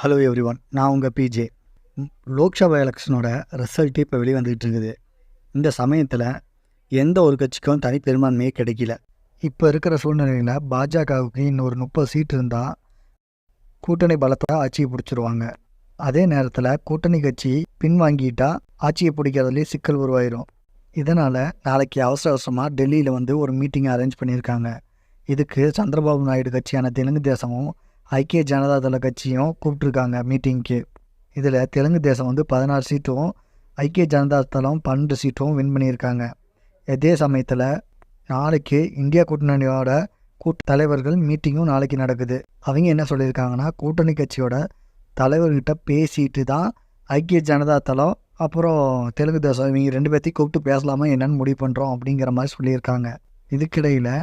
Hello everyone, நான் உங்கள் PJ. Lok Sabha எலெக்ஷனோட result இப்போ வெளியே வந்துக்கிட்டு இருக்குது. இந்த சமயத்தில் எந்த ஒரு கட்சிக்கும் தனி பெரும்பான்மையே கிடைக்கல. இப்போ இருக்கிற சூழ்நிலையில் பாஜகவுக்கு இன்னொரு 30 சீட் இருந்தால் கூட்டணி பலத்தோட ஆட்சியை பிடிச்சிருவாங்க. அதே நேரத்தில் கூட்டணி கட்சி பின்வாங்கிட்டா ஆட்சியை பிடிக்கிறதுலேயே சிக்கல் உருவாயிரும். இதனால் நாளைக்கு அவசர அவசரமாக டெல்லியில் ஒரு மீட்டிங் அரேஞ்ச் பண்ணியிருக்காங்க. இதுக்கு சந்திரபாபு நாயுடு கட்சியான தெலுங்கு தேசமும் ஐக்கிய ஜனதா தள கட்சியும் கூப்பிட்ருக்காங்க மீட்டிங்க்கு. இதில் தெலுங்கு தேசம் 16 சீட்டும் ஐக்கிய ஜனதா தளம் 12 சீட்டும் வின் பண்ணியிருக்காங்க. இதே சமயத்தில் நாளைக்கு இந்தியா கூட்டணியோட தலைவர்கள் மீட்டிங்கும் நாளைக்கு நடக்குது. அவங்க என்ன சொல்லியிருக்காங்கன்னா, கூட்டணி கட்சியோட தலைவர்கிட்ட பேசிட்டு தான் ஐக்கிய ஜனதா தளம் அப்புறம் தெலுங்கு தேசம் இவங்க 2 பேர்த்தையும் கூப்பிட்டு பேசலாமா என்னன்னு முடிவு பண்ணுறோம் அப்படிங்கிற மாதிரி சொல்லியிருக்காங்க. இதுக்கிடையில்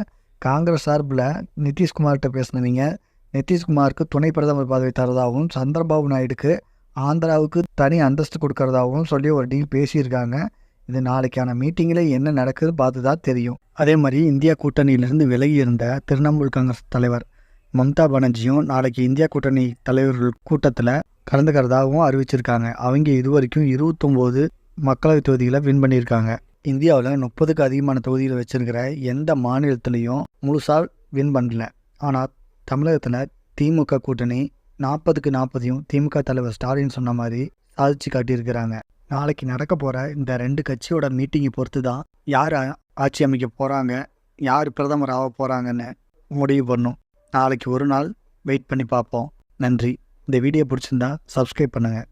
காங்கிரஸ் சார்பில் நிதிஷ்குமார்கிட்ட பேசினவங்க நிதிஷ்குமாருக்கு துணை பிரதமர் பதவி தரதாகவும் சந்திரபாபு நாயுடுக்கு ஆந்திராவுக்கு தனி அந்தஸ்து கொடுக்கறதாகவும் சொல்லி ஒரு டீல் பேசியிருக்காங்க. இது நாளைக்கான மீட்டிங்கில் என்ன நடக்குதுன்னு பார்த்து தான் தெரியும். அதே மாதிரி இந்தியா கூட்டணியிலிருந்து விலகி இருந்த திரிணாமுல் காங்கிரஸ் தலைவர் மம்தா பானர்ஜியும் நாளைக்கு இந்தியா கூட்டணி தலைவர்கள் கூட்டத்தில் கலந்துக்கிறதாகவும் அறிவிச்சிருக்காங்க. அவங்க இதுவரைக்கும் 29 மக்களவைத் தொகுதிகளை வின் பண்ணியிருக்காங்க. இந்தியாவில் 30க்கு அதிகமான தொகுதிகளை வச்சிருக்கிற எந்த மாநிலத்திலையும் முழுசாக வின் பண்ணல. ஆனால் தமிழகத்தில் திமுக கூட்டணி 40க்கு 40 திமுக தலைவர் ஸ்டாலின் சொன்ன மாதிரி சாதிச்சு காட்டியிருக்கிறாங்க. நாளைக்கு நடக்க போகிற இந்த 2 கட்சியோட மீட்டிங்கை பொறுத்து தான் யார் ஆட்சி அமைக்க போகிறாங்க, யார் பிரதமர் ஆக போகிறாங்கன்னு முடிவு பண்ணும். நாளைக்கு ஒரு நாள் வெயிட் பண்ணி பார்ப்போம். நன்றி. இந்த வீடியோ பிடிச்சிருந்தா சப்ஸ்கிரைப் பண்ணுங்கள்.